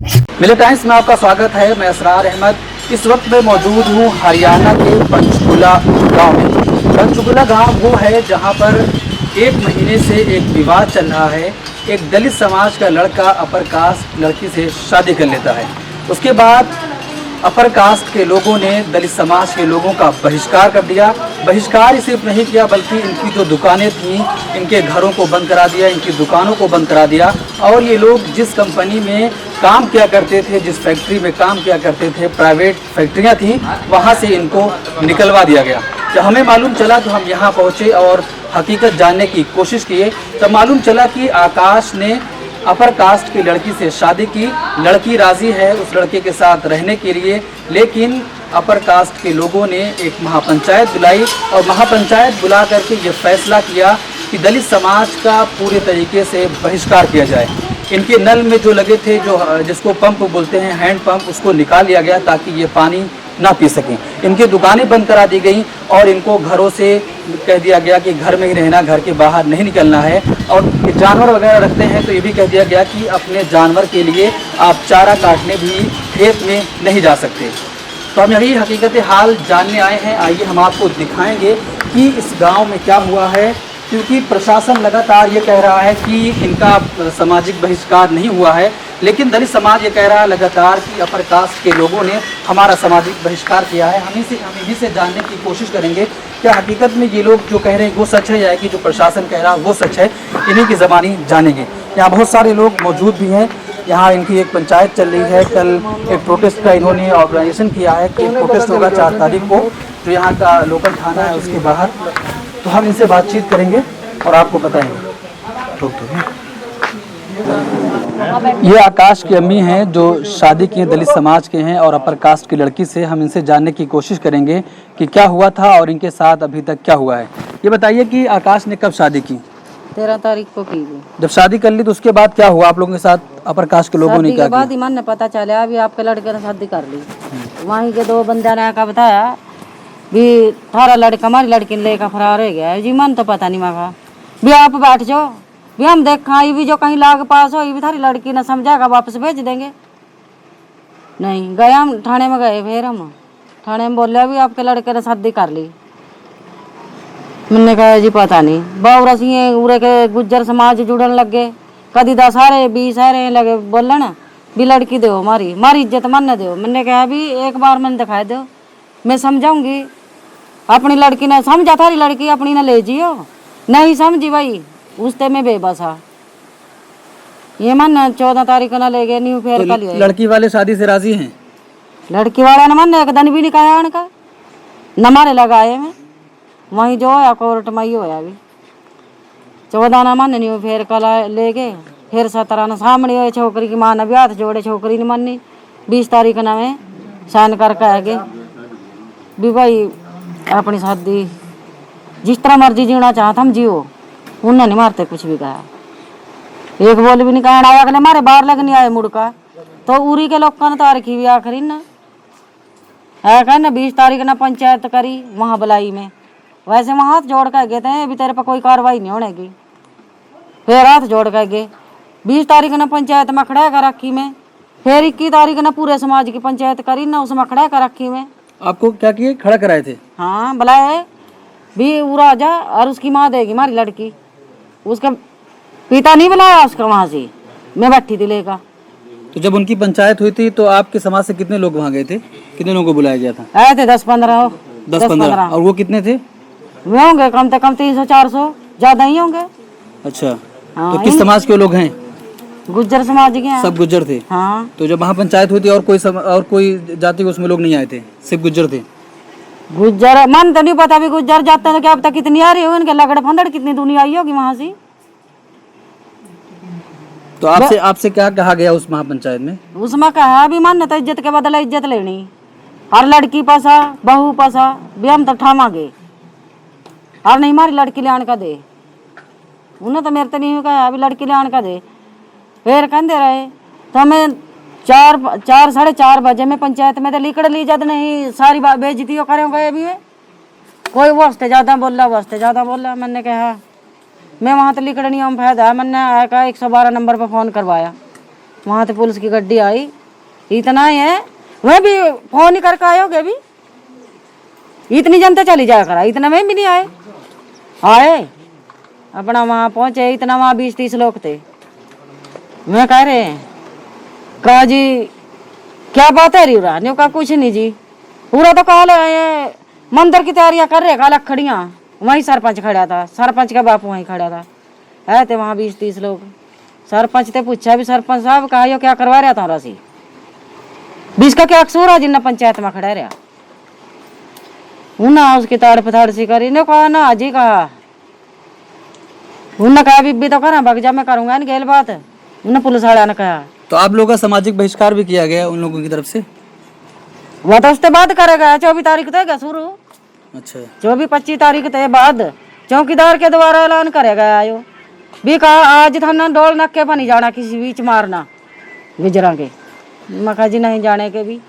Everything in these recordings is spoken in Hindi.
मिले टाइम्स में आपका स्वागत है। मैं असरार अहमद। इस वक्त मैं मौजूद हूँ हरियाणा के पंचकुला गांव में। पंचकुला गांव वो है जहां पर एक महीने से एक विवाद चल रहा है। एक दलित समाज का लड़का अपर कास्ट लड़की से शादी कर लेता है। उसके बाद अपर कास्ट के लोगों ने दलित समाज के लोगों का बहिष्कार कर दिया। बहिष्कार ही सिर्फ नहीं किया बल्कि इनकी जो दुकानें थीं इनके घरों को बंद करा दिया, इनकी दुकानों को बंद करा दिया। और ये लोग जिस कंपनी में काम किया करते थे, जिस फैक्ट्री में काम किया करते थे, प्राइवेट फैक्ट्रियां थीं, वहां से इनको निकलवा दिया गया। जब हमें मालूम चला तो हम यहाँ पहुँचे और हकीकत जानने की कोशिश किए। तब मालूम चला कि आकाश ने अपर कास्ट की लड़की से शादी की। लड़की राज़ी है उस लड़के के साथ रहने के लिए, लेकिन अपर कास्ट के लोगों ने एक महापंचायत बुलाई और महापंचायत बुला करके ये फैसला किया कि दलित समाज का पूरे तरीके से बहिष्कार किया जाए। इनके नल में जो लगे थे, जो जिसको पंप बोलते हैं, हैंड पंप, उसको निकाल लिया गया ताकि ये पानी ना पी सकें। इनकी दुकानें बंद करा दी गई और इनको घरों से कह दिया गया कि घर में ही रहना, घर के बाहर नहीं निकलना है। और जानवर वगैरह रखते हैं तो ये भी कह दिया गया कि अपने जानवर के लिए आप चारा काटने भी खेत में नहीं जा सकते। तो हम यही हकीकत हाल जानने आए हैं। आइए हम आपको दिखाएंगे कि इस गांव में क्या हुआ है, क्योंकि प्रशासन लगातार ये कह रहा है कि इनका सामाजिक बहिष्कार नहीं हुआ है, लेकिन दलित समाज ये कह रहा है लगातार कि अपर कास्ट के लोगों ने हमारा सामाजिक बहिष्कार किया है। हम इन्हीं से जानने की कोशिश करेंगे क्या हकीकत में ये लोग जो कह रहे हैं वो सच है या कि जो प्रशासन कह रहा है वो सच है। इन्हीं की ज़बानी जानेंगे। यहाँ बहुत सारे लोग मौजूद भी हैं। यहाँ इनकी एक पंचायत चल रही है। कल एक प्रोटेस्ट का इन्होंने ऑर्गेनाइजेशन किया है कि प्रोटेस्ट होगा 4 तारीख को, जो यहाँ का लोकल थाना है उसके बाहर। तो हम इनसे बातचीत करेंगे और आपको बताएंगे। ये आकाश की अम्मी हैं जो शादी किए दलित समाज के हैं और अपर कास्ट की लड़की से। हम इनसे जानने की कोशिश करेंगे कि क्या हुआ था और इनके साथ अभी तक क्या हुआ है। ये बताइए कि आकाश ने कब शादी की? 13 तारीख को की। जब शादी कर ली तो उसके बाद क्या हुआ आप लोगों के साथ? अपर कास्ट के लोगों ने क्या किया? बाद ईमान ने पता चला अभी आपके लड़के ने शादी कर ली। वहीं के 2 बंदे ने आकर बताया भी थारा लड़का हमारी लड़की ने लेकर फरार हो गया है जी। मन तो पता नहीं मगा भी आप बैठ जाओ भी हम देखा ये भी जो कहीं लाग पास हो ये भी थारी लड़की ने समझागा वापस भेज देंगे। नहीं गए, हम थाने में गए। फिर हम थाने में बोले भी आपके लड़के ने शादी कर ली। मैंने कहा जी पता नहीं। बावरा सिंह उरे के गुज्जर समाज जुड़न लग गए। कदी 10 सारे 20 सारे लगे बोलन भी लड़की दो मारी इज्जत मन दो। मैंने कहा भी एक बार मैंने दिखाई दो, मैं समझाऊंगी। अपनी लड़की ने समझा थारी लड़की अपनी ने ले जियो, नहीं समझी भाई उसते में बेबसा। ये मन 14 तारीख को ना ले गए न्यू फेयर का लिया। लड़की वाले शादी से राजी हैं? लड़की वाला ने मन एक दिन भी नहीं कहा उनका, न मारे लगाए में। वहीं जो है कोर्ट में ही होया भी 14 ना मन न्यू फेयर का ले गए। फिर 17 ना सामने हुए छोकरी की माँ ने भी हाथ जोड़े, छोकरी ने मनी। 20 तारीख ना में साइन करके आ गए भी भाई अपनी शादी जिस तरह मर्जी जीना चाहता हम जियो। उन्होंने नहीं मारते कुछ भी कहा, एक बोल भी नहीं कहा। आया अगले मारे बाहर लग नहीं आए मुड़का तो उरी के लोग ने तो रखी भी आखिरी ना है कहना 20 तारीख ना पंचायत करी वहाँ बुलाई में। वैसे वहाँ हाथ जोड़ कर गए थे अभी तेरे पर कोई कार्रवाई नहीं होने की। फिर हाथ जोड़ कर गए 20 तारीख ना पंचायत में खड़ा कर रखी में। फिर 21 तारीख ना पूरे समाज की पंचायत करी ना उसमें खड़ा कर रखी में। आपको क्या किए? खड़ा कराए थे? हाँ बुलाए भी उरा जा और उसकी माँ देगी हमारी लड़की। उसका पिता नहीं बुलाया उसका वहाँ से, मैं बैठी थी लेकर। तो जब उनकी पंचायत हुई थी तो आपके समाज से कितने लोग वहाँ गए थे? कितने लोगों को बुलाया गया था? आए थे 10-15। 10-15। और वो कितने थे? वे होंगे कम से कम 300-400, ज्यादा ही होंगे। अच्छा। हाँ, तो किस समाज के लोग हैं? गुज्जर समाज के हैं। सब गुज्जर थे? हाँ। तो जब वहाँ पंचायत हुई थी और कोई जाति उसमें लोग नहीं आए थे, सिर्फ गुज्जर थे? गुज्जर मन तो नहीं पता भी गुज्जर जाते हैं तो क्या अब तक कितनी आ रही होगी इनके लगड़ फंदड़ कितनी दुनिया आई होगी वहाँ से। तो आपसे क्या कहा गया उस महापंचायत में? उसमें कहा भी मन तो इज्जत के बदले इज्जत लेनी और लड़की पसा बहू पसा भी हम तो ठावांगे और नहीं हमारी लड़की ले आने का दे। उन्हें तो मेरे तो नहीं कहा अभी लड़की ले आने का दे। फिर कहते रहे तो हमें 4-4:30 बजे में पंचायत में तो लिकड़ ली जद नहीं सारी बेइज्जती करेंगे अभी में। कोई वास्ते ज़्यादा बोला मैंने कहा मैं वहाँ तो लिकड़नी हम फायदा है। मैंने आया 112 नंबर पर फ़ोन करवाया वहाँ तो पुलिस की गड्डी आई, इतना ही है। वह भी फोन ही करके आयोगे भी, इतनी जनता चली जाया करा, इतना में भी नहीं आए अपना वहाँ पहुँचे, इतना वहाँ 20-30 लोग थे। मैं कह रहे हैं कहा जी क्या बात है रिवरा ने कहा कुछ नहीं जी, पूरा तो कहा ये मंदिर की तैयारियां कर रहे, कहा खड़ियाँ वहीं सरपंच खड़ा था, सरपंच का बापू वहीं खड़ा था, है थे वहाँ 20-30 लोग। सरपंच ने पूछा भी सरपंच साहब कहा यो क्या करवा रहा था राशि 20 का क्या कसूर है जिन्ना पंचायत में खड़ा रहा, उन्ना उसकी ताड़ पथाड़ सी करी ने कहा ना हाजी कहा, उन्होंने कहा बीबी तो करा बग जा मैं करूंगा नहीं गेल बात, उन्होंने पुलिस वाला ने कहा। तो आप लोगों का सामाजिक बहिष्कार भी किया गया उन लोगों की तरफ से? वो तो उसके बाद करेगा, 24 तारीख तक शुरू। अच्छा, 24-25 तारीख के बाद चौकीदार के द्वारा ऐलान करेगा आयो भी कहा आज थाना डोल नक्के पर नहीं जाना, किसी बीच मारना गुजरा के। मैं कहा जी नहीं जाने के भी।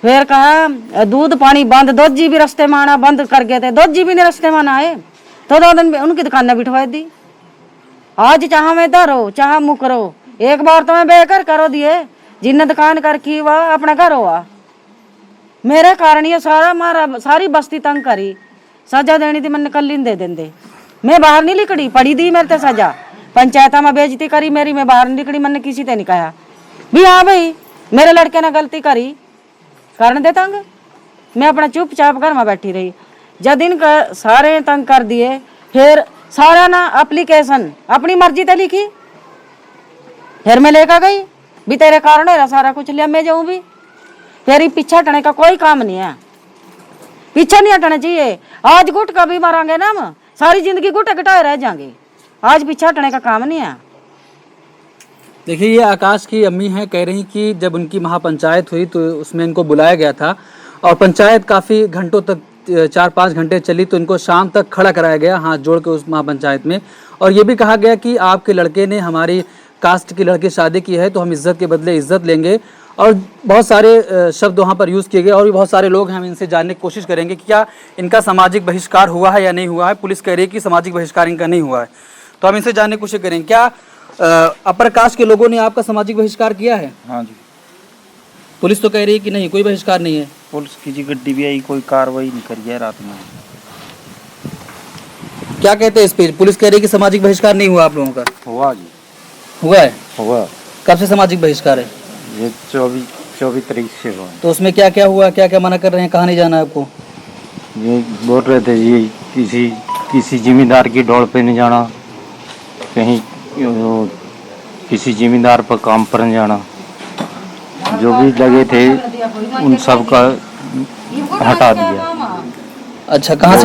फिर कहा दूध पानी बंद, दोजी भी रास्ते में आना बंद कर गए थे, दोजी भी नहीं रास्ते में आए तो 2 दिन उनकी दुकानें बिठवा दी। आज चाह मैं धरो चाह मुकरो, एक बार तो मैं बेकर करो दिए, जिन्ने दुकान कर की वह अपना घर हुआ, मेरे कारण ये सारा मारा सारी बस्ती तंग करी, सजा देनी थी मैंने कल दे देंदे, मैं बाहर नहीं निकली, पड़ी दी मेरे ते सजा, पंचायत में बेइज्जती करी मेरी, मैं बाहर नहीं निकली, मैंने किसी ते नहीं कहा भी हाँ भाई मेरे लड़के ने गलती करी कारण दे तंग, मैं अपना चुपचाप घर में बैठी रही। जब दिन सारे तंग कर दिए, फिर सारा ना एप्लीकेशन अपनी मर्जी से लिखी, फिर मैं लेकर गई भी तेरे कारण है सारा कुछ लिया, मैं जाऊं भी। फिर ये पीछे हटने का कोई काम नहीं है, पीछे नहीं हटना चाहिए। आज गुट का भी मारांगे ना हम, सारी जिंदगी गुट घटाए रह जाएंगे, आज पीछे हटने का काम नहीं है। देखिए ये आकाश की अम्मी हैं, कह रही कि जब उनकी महापंचायत हुई तो उसमें इनको बुलाया गया था और पंचायत काफ़ी घंटों तक 4-5 घंटे चली, तो इनको शाम तक खड़ा कराया गया हाथ जोड़ के उस महापंचायत में, और ये भी कहा गया कि आपके लड़के ने हमारी कास्ट की लड़की शादी की है तो हम इज्जत के बदले इज्जत लेंगे, और बहुत सारे शब्द वहाँ पर यूज़ किए गए। और भी बहुत सारे लोग हैं, हम इनसे जानने की कोशिश करेंगे कि क्या इनका सामाजिक बहिष्कार हुआ है या नहीं हुआ है। पुलिस कह रही है कि सामाजिक बहिष्कार इनका नहीं हुआ है, तो हम इनसे जानने की कोशिश करेंगे क्या अपर कास्ट के लोगों ने आपका सामाजिक बहिष्कार किया है? हाँ जी, पुलिस तो कह रही है कि नहीं, कोई बहिष्कार नहीं है। पुलिस की जी गड्डी भी आई, कोई कार्रवाई नहीं करी है रात में। क्या कहते हैं इस पे? पुलिस कह रही है कि सामाजिक बहिष्कार नहीं हुआ आप लोगों का। हुआ जी, हुआ है? हुआ। कब से सामाजिक बहिष्कार है? ये 24 तारीख से हुआ। तो उसमें क्या क्या हुआ, क्या क्या मना कर रहे हैं, कहाँ नहीं जाना है आपको? ये बोल रहे थे जी किसी जिम्मेदार की डोर पे नहीं जाना, कहीं किसी जिम्मेदार पर काम पर नहीं जाना, जो भी लगे थे उन सब का हटा दिया। अच्छा, कहाँ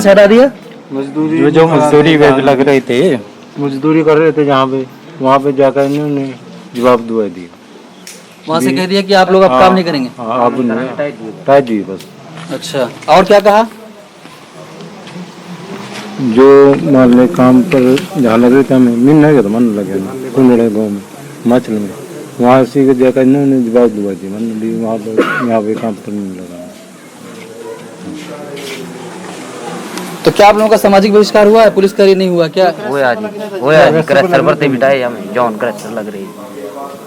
से हटा दिया? मजदूरी जो मजदूरी पे लग रहे थे, मजदूरी कर रहे थे जहाँ पे, वहाँ पे जाकर इन्होंने जवाब दुआ दिया, वहाँ से कह दिया कि आप लोग अब काम नहीं करेंगे। हाँ, अब हटा दिए बस। अच्छा, और क्या कहा? जो मान ले काम पर जहाँ लग रहे थे हमें मिलने का तो मन लगे ना, कुंडड़े गाँव में हिमाचल में, वहाँ से जाकर इन्होंने जवाब दुआ दी, मन भी वहाँ पर यहाँ पे काम पर नहीं लगा। तो क्या आप लोगों का सामाजिक बहिष्कार हुआ है? पुलिस करी नहीं हुआ क्या? होया जी क्रैशर भरते बिठाए हम, जॉन क्रैशर लग रही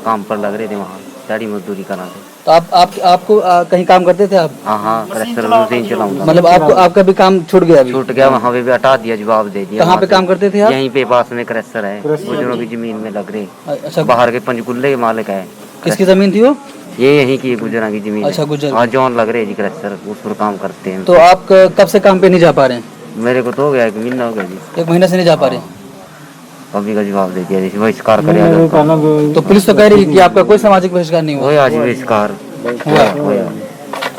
काम पर लग रहे थे, वहाँ साड़ी मजदूरी करा थे। तो आपको कहीं काम करते थे आप? हाँ क्रैशर मशीन चलाऊंगा। मतलब आपका भी काम छूट गया अभी? छूट गया, वहाँ पे भी हटा दिया, जवाब दे दिया। कहाँ पे काम करते थे आप? यहीं पे पास में क्रैशर है, गुजरों की जमीन में लग रहे। अच्छा, बाहर के पंचकुल्ले के मालिक है। किसकी जमीन थी वो? ये यहीं की गुजरा की जमीन। अच्छा, गुजर। और जॉन लग रहे जी क्रैशर, उस पर काम करते हैं। तो आप कब से काम पे नहीं जा पा रहे हैं? मेरे को तो हो गया 1 महीना हो गया जी। 1 महीने से नहीं जा पा रहे? अभी का जवाब दे दिया, जैसे बहिष्कार करेगा। तो पुलिस तो कह रही है कि आपका कोई सामाजिक बहिष्कार नहीं हुआ। होया जी बहिष्कार होया।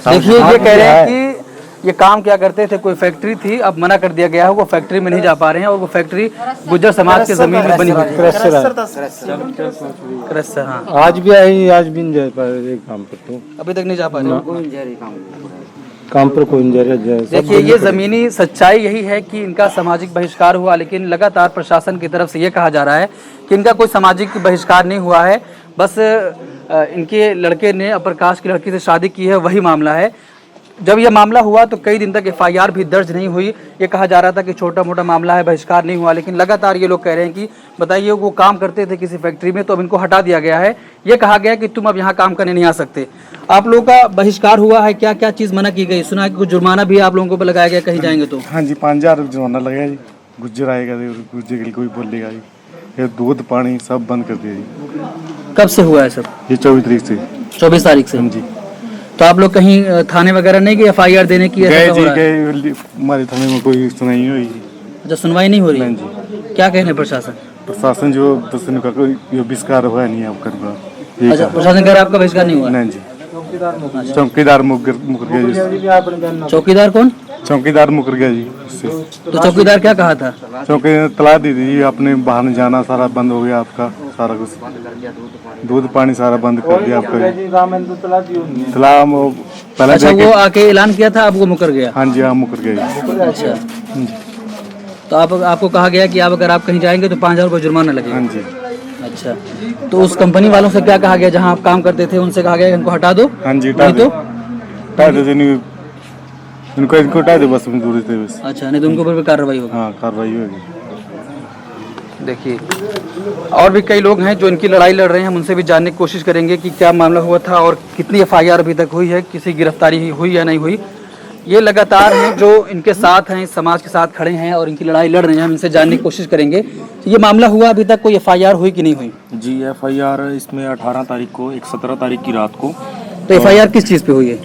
देखिए ये कह रहे हैं कि ये काम क्या करते थे, कोई फैक्ट्री थी, अब मना कर दिया गया है, वो फैक्ट्री में नहीं जा पा रहे हैं, और वो फैक्ट्री गुज्जर समाज की जमीन में बनी हुई है। क्रशर, हाँ। आज भी आई, आज भी नहीं जा पाए काम पर, तो अभी तक नहीं जा पा रहे। काम पर कोई नहीं। देखिए ये ज़मीनी सच्चाई यही है कि इनका सामाजिक बहिष्कार हुआ, लेकिन लगातार प्रशासन की तरफ से ये कहा जा रहा है कि इनका कोई सामाजिक बहिष्कार नहीं हुआ है, बस इनके लड़के ने अपर कास्ट की लड़की से शादी की है, वही मामला है। जब यह मामला हुआ तो कई दिन तक एफआईआर भी दर्ज नहीं हुई। ये कहा जा रहा था कि छोटा मोटा मामला है, बहिष्कार नहीं हुआ, लेकिन लगातार ये लोग कह रहे हैं कि बताइए वो काम करते थे किसी फैक्ट्री में तो अब इनको हटा दिया गया है। ये कहा गया कि तुम अब यहाँ काम करने नहीं आ सकते। आप लोगों का बहिष्कार हुआ है, क्या क्या चीज़ मना की गई? सुना है कि कुछ जुर्माना भी आप लोगों पर लगाया गया कहीं जाएंगे तो? हाँ जी, 5,000 जुर्माना लगेगा जी। गुज्जर आएगा जी, गुज्जर के लिए कोई बोलेगा जी। ये दूध पानी सब बंद कर दिया जी। कब से हुआ है सब? ये 24 तारीख से। 24 तारीख से। हाँ जी, तो आप लोग कहीं थाने वगैरह नहीं गए एफआईआर देने की? गए ऐसा जी, हो रहा है? गए। हमारे थाने में कोई सुनाई नहीं हुई। अच्छा, सुनवाई नहीं हो रही? नहीं जी। क्या कहने प्रशासन? प्रशासन जो दर्शन का कोई ये बहिष्कार हुआ नहीं आपका। अच्छा, प्रशासन कह रहा है आपका बहिष्कार नहीं हुआ? नहीं जी, चौकीदार मुकर गया जी। चौकीदार कौन? चौकीदार मुकर गया जी उससे। तो चौकीदार क्या कहा था? चौकीदार तला दी थी जी, आपने बाहर नहीं जाना, सारा बंद हो गया आपका, सारा कुछ दूध पानी सारा बंद कर दिया आपका। तला वो पहले अच्छा, देके- वो आके ऐलान किया था, अब वो मुकर गया? हाँ जी, हाँ मुकर गया जी। अच्छा, तो आपको कहा गया कि आप अगर आप कहीं जाएंगे तो 5,000 रुपये जुर्माना लगेगा? हाँ जी, अच्छा, तो उस कंपनी वालों से क्या कहा गया जहां आप काम करते थे? उनसे कहा गया कि इनको हटा दो? हाँ जी, नहीं तो? हटा दे इनको हटा दे बस, दूरी से बस। अच्छा, नहीं तो उनके ऊपर भी कार्रवाई होगी? हाँ, कार्रवाई होगी। देखिए, और भी कई लोग हैं जो इनकी लड़ाई लड़ रहे हैं, हम उनसे भी जानने की कोशिश करेंगे कि क्या मामला हुआ था और कितनी एफआईआर अभी तक हुई है, किसी गिरफ्तारी हुई या नहीं हुई। ये लगातार हैं जो इनके साथ हैं, समाज के साथ खड़े हैं और इनकी लड़ाई लड़ रहे हैं। हम इनसे जानने की कोशिश करेंगे कि ये मामला हुआ अभी तक कोई एफआईआर हुई कि नहीं हुई? जी, एफआईआर इसमें 18 तारीख को, 17 तारीख की रात को तो एफआईआर किस चीज़ पे हुई है?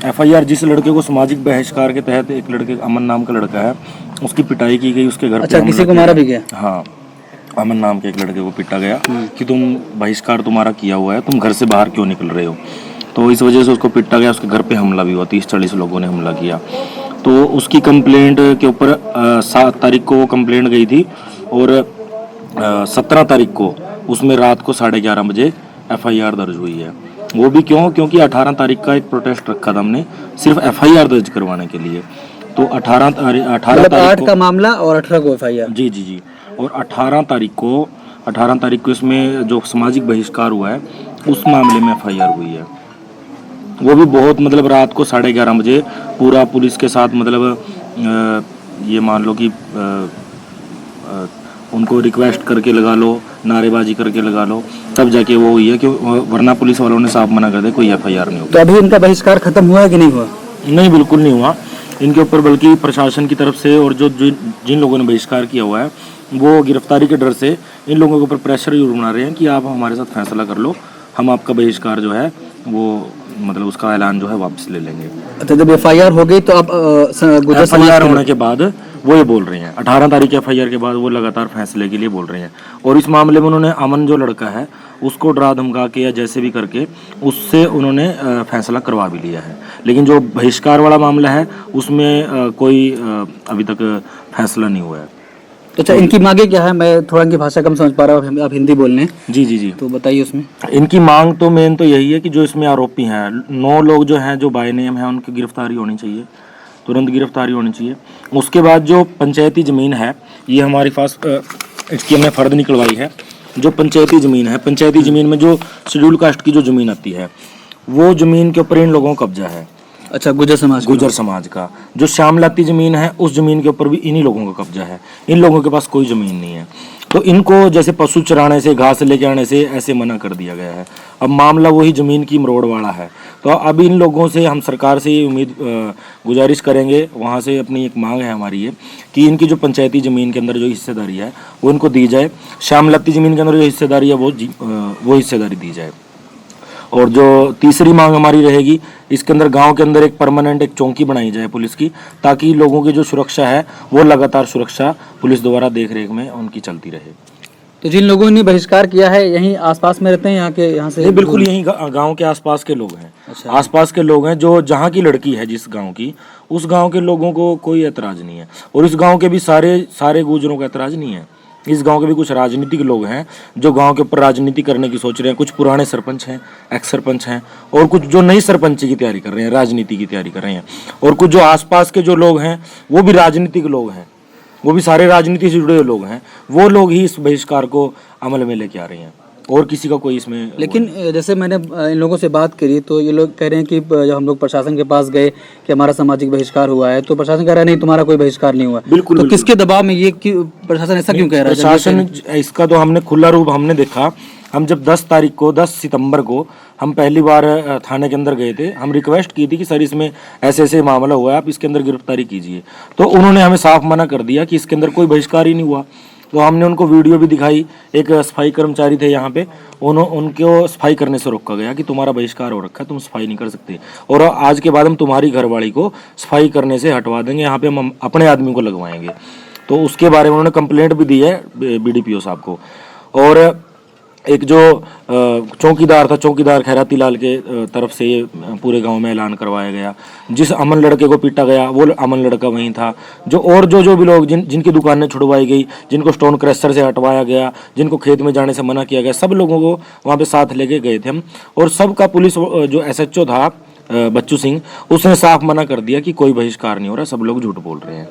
एफआईआर जिस लड़के को सामाजिक बहिष्कार के तहत, एक लड़के अमन नाम का लड़का है, उसकी पिटाई की गई, उसके घर पे अच्छा, हमला किसी को किया। मारा भी गया? हाँ, अमन नाम के एक लड़के को पिटा गया कि तुम बहिष्कार तुम्हारा किया हुआ है, तुम घर से बाहर क्यों निकल रहे हो। तो इस वजह से उसको पिटा गया, उसके घर पे हमला भी हुआ, 30-40 लोगों ने हमला किया। तो उसकी कंप्लेंट के ऊपर 7 तारीख को वो कंप्लेंट गई थी और 17 तारीख को उसमें रात को 11:30 बजे एफआईआर दर्ज हुई है। वो भी क्योंकि 18 तारीख का एक प्रोटेस्ट रखा था हमने, सिर्फ एफआईआर दर्ज करवाने के लिए। तो 18 मतलब तारीख 8 को का मामला और 18 को एफआईआर? जी, और 18 तारीख को इसमें जो सामाजिक बहिष्कार हुआ है उस मामले में एफआईआर हुई है। वो भी बहुत मतलब रात को 11:30 बजे पूरा पुलिस के साथ, मतलब ये मान लो कि उनको रिक्वेस्ट करके लगा लो, नारेबाजी करके लगा लो, तब जाके वो हुई है, कि वरना पुलिस वालों ने साफ मना कर दिया कोई एफआईआर नहीं होगी। तो अभी इनका बहिष्कार खत्म हुआ है कि नहीं हुआ? नहीं, बिल्कुल नहीं हुआ इनके ऊपर, बल्कि प्रशासन की तरफ से और जो जिन लोगों ने बहिष्कार किया हुआ है वो गिरफ्तारी के डर से इन लोगों के ऊपर प्रेशर जरूर बना रहे हैं कि आप हमारे साथ फैसला कर लो, हम आपका बहिष्कार जो है वो मतलब उसका ऐलान जो है वापस ले लेंगे। अच्छा, जब एफआईआर हो गई तो अब गुजर समाज एफआईआर के होने के बाद वो ये बोल रहे हैं, 18 तारीख के एफआईआर के बाद वो लगातार फैसले के लिए बोल रहे हैं। और इस मामले में उन्होंने अमन जो लड़का है उसको डरा धमका के या जैसे भी करके उससे उन्होंने फैसला करवा भी लिया है। लेकिन जो बहिष्कार वाला मामला है उसमें कोई अभी तक फैसला नहीं हुआ है। अच्छा, इनकी मांगे क्या है? मैं थोड़ा इनकी भाषा कम समझ पा रहा हूँ, आप हिंदी बोल रहे हैं, जी, तो बताइए उसमें। इनकी मांग तो मेन तो यही है कि जो इसमें आरोपी हैं 9 लोग जो हैं, जो बाय नेम हैं, उनकी गिरफ्तारी होनी चाहिए, तुरंत गिरफ्तारी होनी चाहिए। उसके बाद जो पंचायती ज़मीन है, ये हमारे पास इसकी हमने फर्द निकलवाई है। जो पंचायती ज़मीन है, पंचायती ज़मीन में जो शेड्यूल कास्ट की जो ज़मीन आती है, वो ज़मीन के ऊपर इन लोगों का कब्जा है। अच्छा, गुजर समाज का जो श्यामलाती ज़मीन है उस ज़मीन के ऊपर भी इन्हीं लोगों का कब्जा है। इन लोगों के पास कोई ज़मीन नहीं है, तो इनको जैसे पशु चराने से, घास लेके आने से ऐसे मना कर दिया गया है। अब मामला वही ज़मीन की मरोड़ वाला है। तो अब इन लोगों से हम सरकार से ये गुजारिश करेंगे, वहाँ से अपनी एक मांग है हमारी ये, कि इनकी जो पंचायती ज़मीन के अंदर जो हिस्सेदारी है वो इनको दी जाए, श्यामलाती ज़मीन के अंदर जो हिस्सेदारी है वो हिस्सेदारी दी जाए। और जो तीसरी मांग हमारी रहेगी, इसके अंदर गांव के अंदर एक परमानेंट एक चौकी बनाई जाए पुलिस की, ताकि लोगों की जो सुरक्षा है वो लगातार सुरक्षा पुलिस द्वारा देख रेख में उनकी चलती रहे। तो जिन लोगों ने बहिष्कार किया है यहीं आसपास में रहते हैं, यहाँ से? नहीं, बिल्कुल यहीं गांव के आसपास के लोग हैं। अच्छा। आसपास के लोग हैं, जो जहाँ की लड़की है जिस गांव की, उस गांव के लोगों को कोई एतराज़ नहीं है। और इस गांव के भी सारे गुजरों का एतराज़ नहीं है। इस गांव के भी कुछ राजनीतिक लोग हैं जो गांव के ऊपर राजनीति करने की सोच रहे हैं। कुछ पुराने सरपंच हैं, एक्स सरपंच हैं, और कुछ जो नई सरपंची की तैयारी कर रहे हैं, राजनीति की तैयारी कर रहे हैं। और कुछ जो आसपास के जो लोग हैं वो भी राजनीतिक लोग हैं, वो भी सारे राजनीति से जुड़े हुए लोग हैं। वो लोग ही इस बहिष्कार को अमल में लेके आ रहे हैं। और किसी का कोई इसमें लेकिन जैसे मैंने इन लोगों से बात करी तो ये लोग कह रहे हैं कि जब हम लोग प्रशासन के पास गए कि हमारा सामाजिक बहिष्कार हुआ है, तो प्रशासन कह रहा है नहीं, तुम्हारा कोई बहिष्कार नहीं हुआ। बिल्कुल, तो बिल्कुल। किसके दबाव में ये कि प्रशासन ऐसा क्यों कह रहा है? जब ये प्रशासन इसका तो हमने खुला रूप हमने देखा। हम जब 10 सितंबर को हम पहली बार थाने के अंदर गए थे, हम रिक्वेस्ट की थी कि सर इसमें ऐसे ऐसे मामला हुआ है, आप इसके अंदर गिरफ्तारी कीजिए। तो उन्होंने हमें साफ मना कर दिया कि इसके अंदर कोई बहिष्कार ही नहीं हुआ। तो हमने उनको वीडियो भी दिखाई, एक सफाई कर्मचारी थे यहाँ पे, उनको सफाई करने से रोका गया कि तुम्हारा बहिष्कार हो रखा है, तुम सफाई नहीं कर सकते, और आज के बाद हम तुम्हारी घरवाली को सफाई करने से हटवा देंगे, यहाँ पे हम अपने आदमी को लगवाएंगे। तो उसके बारे में उन्होंने कंप्लेंट भी दी है BDPO साहब को। और एक जो चौकीदार था, चौकीदार खैराती लाल के तरफ से ये पूरे गांव में ऐलान करवाया गया। जिस अमन लड़के को पीटा गया वो अमन लड़का वहीं था। जो भी लोग जिनकी दुकानें छुड़वाई गई, जिनको स्टोन क्रशर से हटवाया गया, जिनको खेत में जाने से मना किया गया, सब लोगों को वहाँ पे साथ लेके गए थे हम। और सबका पुलिस जो SHO था बच्चू सिंह, उसने साफ मना कर दिया कि कोई बहिष्कार नहीं हो रहा, सब लोग झूठ बोल रहे हैं।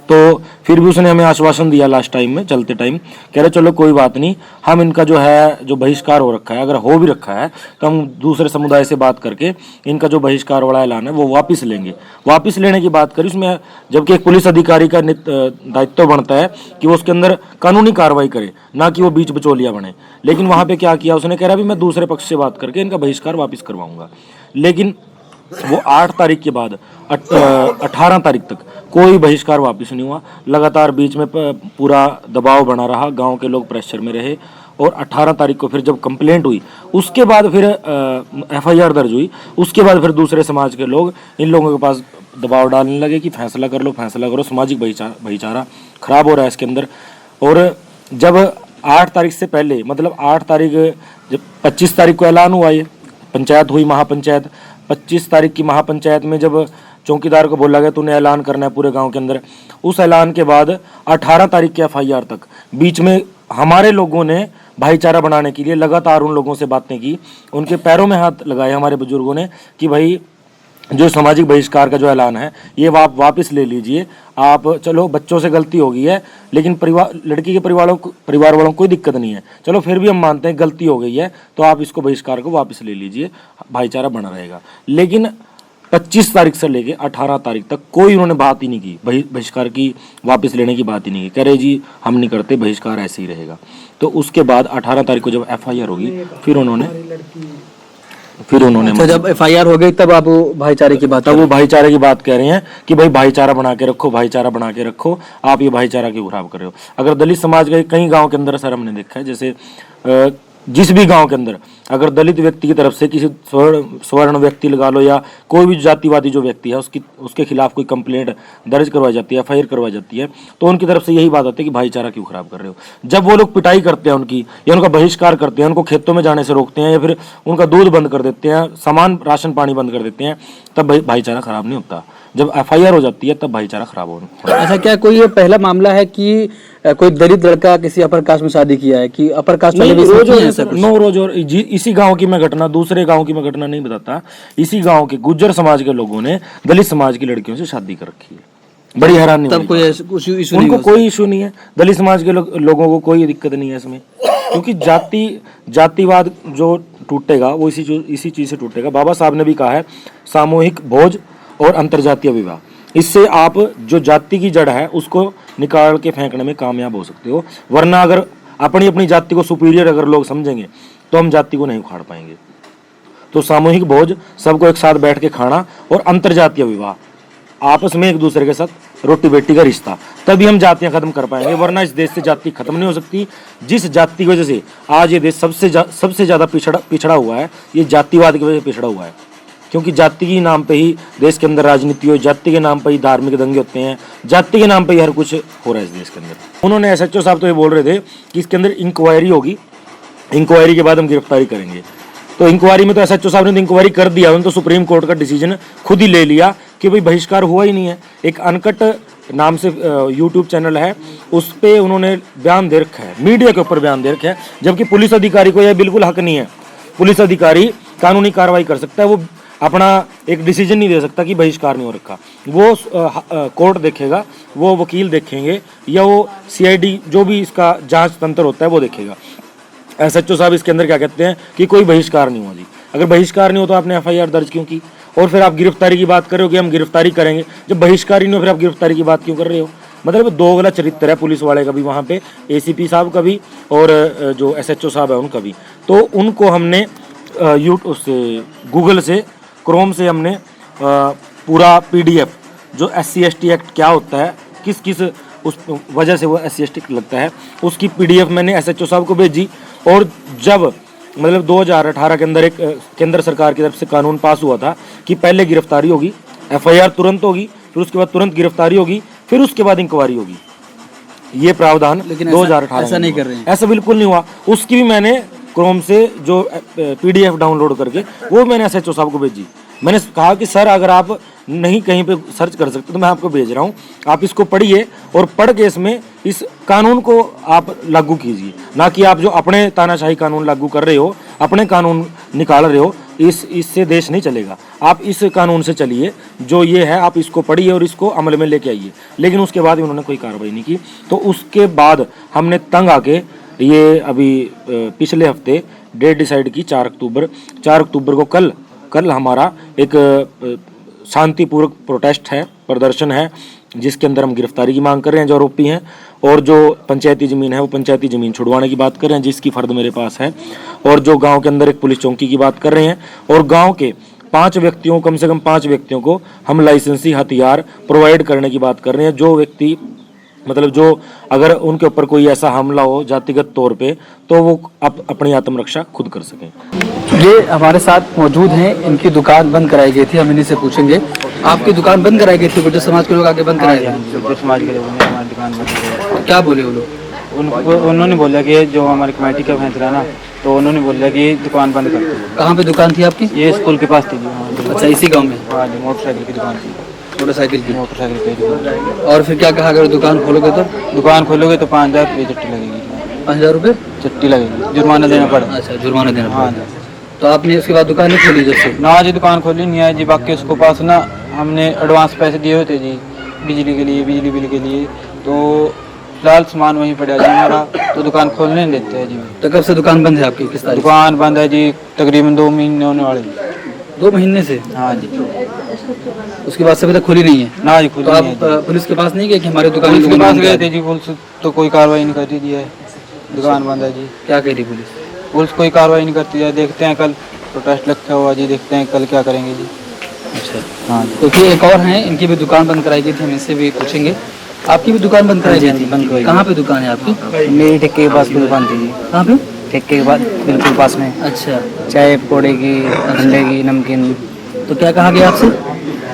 तो फिर भी उसने हमें आश्वासन दिया लास्ट टाइम में, चलते टाइम, कह रहे चलो कोई बात नहीं, हम इनका जो बहिष्कार हो रखा है, अगर हो भी रखा है तो हम दूसरे समुदाय से बात करके इनका जो बहिष्कार वाला ऐलान है वो वापस लेंगे। वापस लेने की बात करी उसमें, जबकि एक पुलिस अधिकारी का दायित्व बनता है कि वो उसके अंदर कानूनी कार्रवाई करे, ना कि वो बीच बिचौलिया बने। लेकिन वहाँ पे क्या किया उसने, कह रहा भी मैं दूसरे पक्ष से बात करके इनका बहिष्कार वापस करवाऊंगा। लेकिन वो 8 तारीख के बाद 18 तारीख तक कोई बहिष्कार वापस नहीं हुआ। लगातार बीच में पूरा दबाव बना रहा, गांव के लोग प्रेशर में रहे। और 18 तारीख को फिर जब कंप्लेंट हुई, उसके बाद फिर FIR दर्ज हुई, उसके बाद फिर दूसरे समाज के लोग इन लोगों के पास दबाव डालने लगे कि फैसला कर लो, फैसला करो, सामाजिक भाईचारा खराब हो रहा है इसके अंदर। और जब 8 तारीख से पहले, मतलब 8 तारीख, जब 25 तारीख को ऐलान हुआ, ये पंचायत हुई, महापंचायत, 25 तारीख की महापंचायत में जब चौकीदार को बोला गया तूने ऐलान करना है पूरे गांव के अंदर, उस ऐलान के बाद 18 तारीख के FIR तक बीच में हमारे लोगों ने भाईचारा बनाने के लिए लगातार उन लोगों से बातें की, उनके पैरों में हाथ लगाए हमारे बुजुर्गों ने कि भाई जो सामाजिक बहिष्कार का जो ऐलान है ये आप वापस ले लीजिए। आप चलो बच्चों से गलती हो गई है, लेकिन लड़की के परिवार वालों को कोई दिक्कत नहीं है, चलो फिर भी हम मानते हैं गलती हो गई है, तो आप इसको बहिष्कार को वापस ले लीजिए, भाईचारा बना रहेगा। लेकिन 25 तारीख से लेके 18 तारीख तक कोई उन्होंने बात ही नहीं की, बहिष्कार की वापस लेने की बात ही नहीं की। कह रहे जी हम नहीं करते, बहिष्कार ऐसे ही रहेगा। तो उसके बाद 18 तारीख को जब FIR होगी फिर उन्होंने अच्छा, जब FIR हो गई तब आप भाईचारे की बात, तब वो भाईचारे की बात कह रहे हैं कि भाई भाईचारा बना के रखो, भाईचारा बना के रखो, आप ये भाईचारा क्यों खराब कर रहे हो। अगर दलित समाज के कई गांव के अंदर सर हमने देखा है, जैसे जिस भी गांव के अंदर अगर दलित व्यक्ति की तरफ से किसी स्वर्ण व्यक्ति लगा लो या कोई भी जातिवादी जो व्यक्ति है उसके खिलाफ कोई कंप्लेंट दर्ज करवाई जाती है, FIR करवाई जाती है, तो उनकी तरफ से यही बात आती है कि भाईचारा क्यों खराब कर रहे हो। जब वो लोग पिटाई करते हैं उनकी, या उनका बहिष्कार करते हैं, उनको खेतों में जाने से रोकते हैं, या फिर उनका दूध बंद कर देते हैं, सामान राशन पानी बंद कर देते हैं, तब भाईचारा खराब नहीं होता। जब FIR हो जाती है तब भाईचारा खराब होता है। अच्छा, क्या कोई ये पहला मामला है कि कोई दलित लड़का किसी अपर कास्ट में शादी किया है कि अपर कास्ट वाले भी इसमें किए हैं ऐसा कुछ? रोज और इसी गांव की मैं घटना, दूसरे गांव की मैं घटना नहीं बताता, इसी गांव के गुज्जर समाज के लोगों ने दलित समाज की लड़कियों से शादी कर रखी है। बड़ी हैरानी, तब कोई इशू उनको कोई इशू नहीं है, दलित समाज के लोगों को कोई दिक्कत नहीं है इसमें, क्योंकि जातिवाद जो टूटेगा वो इसी चीज से टूटेगा। बाबा साहब ने भी कहा है सामूहिक भोज और अंतरजातीय विवाह, इससे आप जो जाति की जड़ है उसको निकाल के फेंकने में कामयाब हो सकते हो। वरना अगर अपनी जाति को सुपीरियर अगर लोग समझेंगे तो हम जाति को नहीं उखाड़ पाएंगे। तो सामूहिक भोज, सबको एक साथ बैठ के खाना, और अंतरजातीय विवाह, आपस में एक दूसरे के साथ रोटी बेटी का रिश्ता, तभी हम जातियां खत्म कर पाएंगे। वरना इस देश से जाति खत्म नहीं हो सकती। जिस जाति की वजह से आज ये देश सबसे ज्यादा पिछड़ा हुआ है, ये जातिवाद की वजह से पिछड़ा हुआ है, क्योंकि जाति के नाम पे ही देश के अंदर राजनीति हो, जाति के नाम पे ही धार्मिक दंगे होते हैं, जाति के नाम पे ही हर कुछ हो रहा है इस देश के अंदर। उन्होंने SHO साहब तो ये बोल रहे थे कि इसके अंदर इंक्वायरी होगी, इंक्वायरी के बाद हम गिरफ्तारी करेंगे। तो इंक्वायरी में तो SHO साहब ने तो इंक्वायरी कर दिया, उन्होंने तो सुप्रीम कोर्ट का डिसीजन खुद ही ले लिया कि भाई बहिष्कार हुआ ही नहीं है। एक अनकट नाम से YouTube चैनल है, उस पर उन्होंने बयान दे रखा है, मीडिया के ऊपर बयान दे रखा है, जबकि पुलिस अधिकारी को यह बिल्कुल हक नहीं है। पुलिस अधिकारी कानूनी कार्रवाई कर सकता है, वो अपना एक डिसीजन नहीं दे सकता कि बहिष्कार नहीं हो रखा। वो कोर्ट देखेगा, वो वकील देखेंगे, या वो CID जो भी इसका जांच तंत्र होता है वो देखेगा। एसएचओ साहब इसके अंदर क्या कहते हैं कि कोई बहिष्कार नहीं हुआ जी। अगर बहिष्कार नहीं हो तो आपने एफआईआर दर्ज क्यों की? और फिर आप गिरफ्तारी की बात कर रहे हो कि हम गिरफ्तारी करेंगे, जब बहिष्कार ही नहीं हो फिर आप गिरफ्तारी की बात क्यों कर रहे हो? मतलब दोगला चरित्र है पुलिस वाले का भी, वहाँ पे एसीपी साहब का भी और जो एसएचओ साहब है उनका भी। तो उनको हमने उससे गूगल से क्रोम से हमने पूरा पीडीएफ जो SC/ST एक्ट क्या होता है, किस किस उस वजह से वो SC/ST लगता है, उसकी पीडीएफ मैंने एसएचओ साहब को भेजी। और जब मतलब 2018 के अंदर एक केंद्र सरकार की तरफ से कानून पास हुआ था कि पहले गिरफ्तारी होगी, एफआईआर तुरंत होगी, फिर उसके बाद तुरंत गिरफ्तारी होगी, फिर उसके बाद इंक्वायरी होगी, ये प्रावधान 2018 ऐसा नहीं कर रहे हैं। ऐसा बिल्कुल नहीं हुआ। उसकी भी मैंने क्रोम से जो पीडीएफ डाउनलोड करके वो मैंने एसएचओ साहब को भेजी। मैंने कहा कि सर अगर आप नहीं कहीं पे सर्च कर सकते तो मैं आपको भेज रहा हूँ, आप इसको पढ़िए और पढ़ के इसमें इस कानून को आप लागू कीजिए, ना कि आप जो अपने तानाशाही कानून लागू कर रहे हो, अपने कानून निकाल रहे हो, इससे देश नहीं चलेगा। आप इस कानून से चलिए, जो ये है आप इसको पढ़िए और इसको अमल में लेके आइए। लेकिन उसके बाद उन्होंने कोई कार्रवाई नहीं की। तो उसके बाद हमने तंग आके ये अभी पिछले हफ्ते डेट डिसाइड की 4 अक्टूबर को कल हमारा एक शांतिपूर्वक प्रोटेस्ट है, प्रदर्शन है, जिसके अंदर हम गिरफ्तारी की मांग कर रहे हैं जो आरोपी हैं, और जो पंचायती ज़मीन है वो पंचायती ज़मीन छुड़वाने की बात कर रहे हैं जिसकी फ़र्द मेरे पास है, और जो गांव के अंदर एक पुलिस चौकी की बात कर रहे हैं, और गांव के 5 व्यक्तियों, कम से कम 5 व्यक्तियों को हम लाइसेंसी हथियार प्रोवाइड करने की बात कर रहे हैं। जो व्यक्ति मतलब जो अगर उनके ऊपर कोई ऐसा हमला हो जातिगत तौर पे तो वो अपनी आत्मरक्षा खुद कर सकें। ये हमारे साथ मौजूद हैं, इनकी दुकान बंद कराई गई थी, हम इन्हीं से पूछेंगे। आपकी दुकान बंद कराई गई थी, गुर्जर समाज के लोग आके बंद कराए थे, समाज के लोगों ने हमारी दुकान बंद की। तो क्या बोले वो लोग? उन्होंने बोला कि जो हमारी कमेटी का फैसला है ना, तो उन्होंने बोला कि दुकान बंद कर दो। कहाँ पे दुकान थी आपकी? ये स्कूल के पास थी जी। अच्छा, इसी गाँव में? हाँ जी, मोटरसाइकिल की दुकान थी। मोटरसाइकिल की? मोटरसाइकिल की दुकान। और फिर क्या कहा, अगर दुकान खोलोगे तो? दुकान खोलोगे तो 5000 रुपये चिट्ठी लगेगी। 5000 रुपये चिट्ठी लगेगी, जुर्माना देना पड़ेगा। अच्छा, जुर्माना देना हाँ पड़ेगा। जी। तो आपने उसके बाद दुकान नहीं खोली जब से? ना जी, दुकान खोली नहीं है जी। बाकी उसको पास ना हमने एडवांस पैसे दिए हुए थे जी, बिजली के लिए, बिजली बिल के लिए। तो फिलहाल सामान वहीं पड़ा जी हमारा, तो दुकान खोलने नहीं देते हैं जी। तो कब से दुकान बंद है आपकी? किस तारीख? दुकान बंद है जी, तकरीबन 2 महीने होने वाले। 2 महीने से? हाँ जी। उसके बाद से अभी तक खुली नहीं है? ना जी, तो खुली आप नहीं है। पुलिस के पास नहीं गए कि हमारी दुकान पुलिस के पास गए थे जी, पुलिस तो कोई कार्रवाई नहीं करती जी है, दुकान बंद है जी। क्या कह रही पुलिस? पुलिस कोई कार्रवाई नहीं करती है। देखते हैं कल प्रोटेस्ट रखा हुआ जी, देखते हैं कल क्या करेंगे जी। अच्छा, हाँ जी। तो फिर एक और हैं, इनकी भी दुकान बंद कराई गई थी, हम इनसे भी पूछेंगे। आपकी भी दुकान बंद कराई गई थी? बंद कराई। कहाँ पे दुकान है आपकी? मेरी ठेके के पास की दुकान थी जी। कहाँ पे? ठेके के पास बिल्कुल पास में, अच्छा, चाय पकौड़े की, ठंडे की, नमकीन। तो क्या कहा गया आपसे?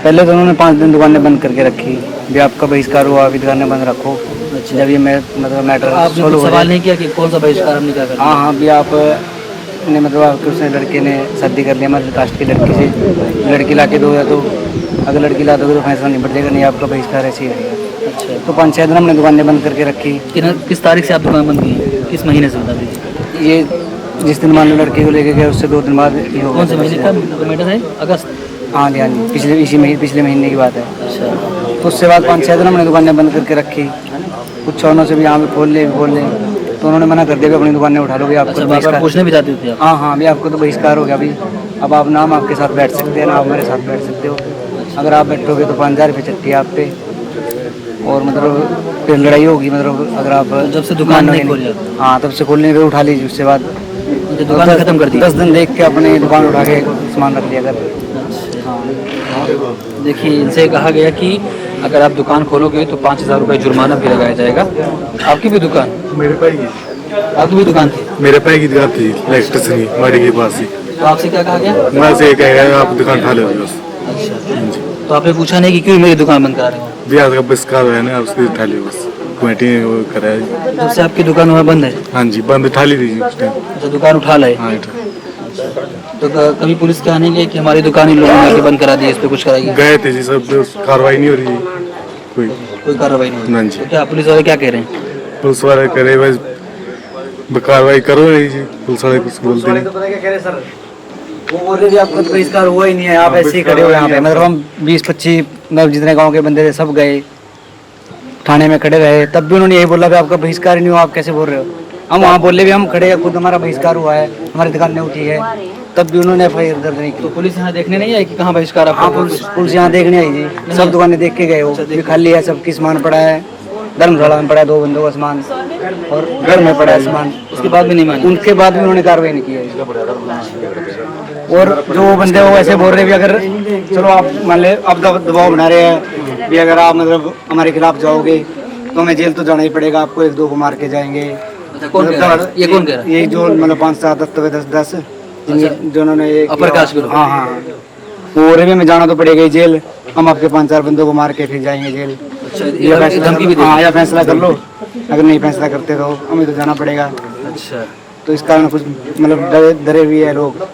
पहले तो उन्होंने 5 दिन दुकानें बंद करके रखी, भी आपका बहिष्कार हुआ, अभी दुकानें बंद रखो। अच्छा, जब ये मतलब मैटर आपने सोल्व कुछ हो सवाल जाए। नहीं किया कि कौन सा बहिष्कार हमने क्या कर हाँ हाँ, भी आप ने मतलब आपके उसने लड़के ने शादी कर लिया हमारे कास्ट की लड़की से, लड़की ला के दो, या तो अगर लड़की ला दोगे तो फैसला नहीं बढ़ेगा, नहीं आपका बहिष्कार ऐसे ही रहेगा। अच्छा, तो 5-6 दिन हमने दुकानें बंद करके रखी। किस तारीख से आप दुकान बंद की है? किस महीने से बता दीजिए। ये जिस दिन मान लो लड़के को लेके गए उससे 2 दिन बाद ये हो कौन से गया। महीने का मैटर है? अगस्त? हाँ जी, हाँ जी, पिछले महीने की बात है। अच्छा, तो उससे बाद 5-6 दिन हमने दुकानें बंद करके रखी। कुछ चौनों से भी यहाँ पे खोल ले, तो उन्होंने मना कर दिया कि अपनी दुकानें उठा लोगे, आपको अच्छा, तो बार बहिष्कार। पूछने भी जाते थे आप? हाँ हाँ, अभी आपको तो बहिष्कार हो गया अभी। अब आप ना हम आपके साथ बैठ सकते हैं, ना आप हमारे साथ बैठ सकते हो। अगर आप बैठोगे तो 5000 रुपये चिट्ठी आप पे, और मतलब फिर लड़ाई होगी। मतलब अगर आप जब से दुकान नहीं खोली आप? हाँ, तब से खोलने पे उठा लीजिए। उसके बाद दुकान खत्म कर दी? 10 दिन देख के अपनी दुकान उठा के सामान रख लिया कर। देखिए, इनसे कहा गया कि अगर आप दुकान खोलोगे तो 5000 रुपये जुर्माना भी लगाया जाएगा। आपकी भी दुकान? मेरे पाई की आपकी भी दुकान थी? मेरे पाई की दुकान थी इलेक्ट्रिसिटी की, माड़ी के पास ही। तो आपसे क्या कहा गया? मैं से कह गया आप दुकान उठा लो बस। अच्छा, तो आपने पूछा नहीं कि क्यों मेरी दुकान बंद करा रहे हो? ब्याज का बहिष्कार है ना, उसकी उठा लियो बस, कमेटी ने वो कराया। जब से आपकी दुकान वहाँ बंद है? हाँ जी, बंद उठा ली थी उस टाइम। अच्छा, दुकान उठा लाए? हाँ उठा। तो कभी पुलिस के आने गए कि हमारी दुकान इन लोगों ने आके बंद करा दी, इस पे कुछ कराई? गए थे जी, सब कार्रवाई नहीं हो रही कोई। कोई कार्रवाई नहीं? हाँ जी। तो क्या पुलिस वाले क्या कह रहे हैं? पुलिस वाले करे बस कार्रवाई करो नहीं जी, पुलिस वाले कुछ बोलते नहीं। वो बोल रहे थे आपका तो बहिष्कार हुआ ही नहीं है, आप ऐसे ही खड़े हो यहाँ पे। मतलब हम 20-25 मतलब जितने गांव के बंदे थे सब गए थाने में खड़े रहे, तब भी उन्होंने यही बोला कि आपका बहिष्कार ही नहीं हुआ, आप कैसे बोल रहे हो। हम वहाँ बोले भी हम खड़े हैं, खुद हमारा बहिष्कार हुआ है, हमारी दुकान नहीं उठी है, तब भी उन्होंने FIR दर्ज नहीं की। तो पुलिस यहाँ देखने नहीं आई कि कहाँ बहिष्कार हाँ, आपका? पुलिस यहाँ देखने आई जी, सब दुकानें देख के गए हो, भी खाली है, सबकी सामान पड़ा है, धर्मशाला में पड़ा है 2 बंदों का सामान और घर में पड़ा है सामान। उसके बाद भी नहीं माने? उनके बाद भी उन्होंने कार्रवाई नहीं की है। और जो बंदे वो ऐसे बोल रहे भी अगर चलो आप मान ले आप दबाव बना रहे हैं भी अगर आप मतलब हमारे खिलाफ जाओगे तो हमें जेल तो जाना ही पड़ेगा, आपको 1-2 को मार के जाएंगे। अच्छा, कौन कह रहा है? ये कौन कह रहा है? ये जो मतलब 5-7 दस जिन्होंने ये अपर कास्ट ग्रुप? हाँ हाँ, वो रे में जाना तो पड़ेगा ही जेल, हम आपके 5-4 बंदों को मार के फिर जाएंगे जेल। अच्छा, ये फैसला धमकी भी दे? हाँ, या फैसला कर लो, अगर नहीं फैसला करते तो हमें तो जाना पड़ेगा। अच्छा, तो इस कारण कुछ मतलब डरे भी है लोग,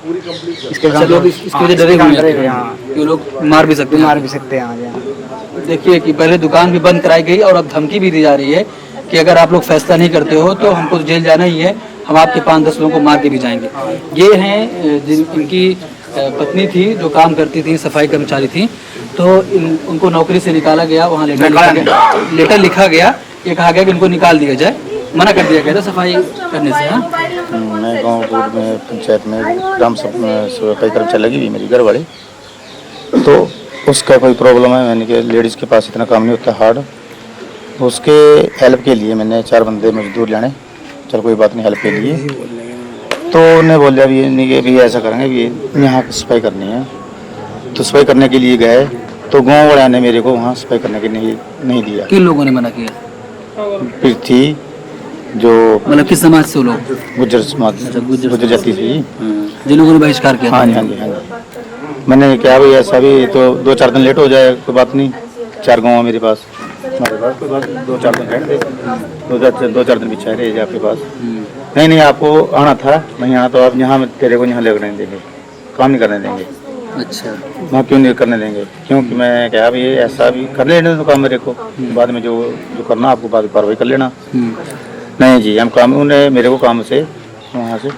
इसके अच्छा, लोग इसकी वजह डरे हुए हैं। हाँ, ये लोग मार भी सकते हैं। मार भी सकते हैं। हाँ जी, हाँ। देखिए कि पहले दुकान भी बंद कराई गई और अब धमकी भी दी जा रही है कि अगर आप लोग फैसला नहीं करते हो तो हमको जेल जाना ही है, हम आपके 5-10 लोगों को मार के भी जाएंगे। ये हैं इनकी पत्नी थी जो काम करती थी, सफाई कर्मचारी थी, तो उनको नौकरी से निकाला गया, वहाँ लेटर लिखा गया, ये कहा गया कि इनको निकाल दिया जाए, मना कर दिया गया था सफाई करने से। हाँ, मैं गांव रोड में पंचायत में ग्राम सफाई कर्मचारी लगी हुई मेरी घर वाली, तो उसका कोई प्रॉब्लम है, मैंने कि लेडीज़ के पास इतना काम नहीं होता हार्ड, उसके हेल्प के लिए मैंने 4 बंदे मजदूर लाने, चल कोई बात नहीं, हेल्प के लिए। तो उन्हें बोला भी नहीं कि भी ऐसा करेंगे भी यहाँ की सफाई करनी है, तो सफाई करने के लिए गए तो गाँव वाले ने मेरे को वहाँ सफाई करने के नहीं दिया। किन लोगों ने मना किया? फिर थी जो मतलब किस समाज से वो लोग? गुज्जर समाज, गुज्जर जाति थी, जिन लोगों ने बहिष्कार किया? हाँ जी, हाँ जी, हाँ जी। मैंने क्या भाई ऐसा भी तो 2-4 दिन लेट हो जाए कोई बात नहीं, 4 गाँव है मेरे पास, हमारे पास कोई बात 2-4 दिन बैठ दे, 2-4 दिन बिछाए रहे आपके पास। नहीं आपको आना था, नहीं आना तो आप यहाँ तेरे को यहाँ लगने देंगे, काम नहीं करने देंगे। अच्छा, वहाँ क्यों नहीं करने देंगे? क्योंकि मैं क्या भाई ऐसा भी कर लेने तो काम मेरे को, बाद में जो करना आपको बाद में कार्रवाई कर लेना। नहीं जी, हम काम, उन्हें मेरे को काम से वहाँ से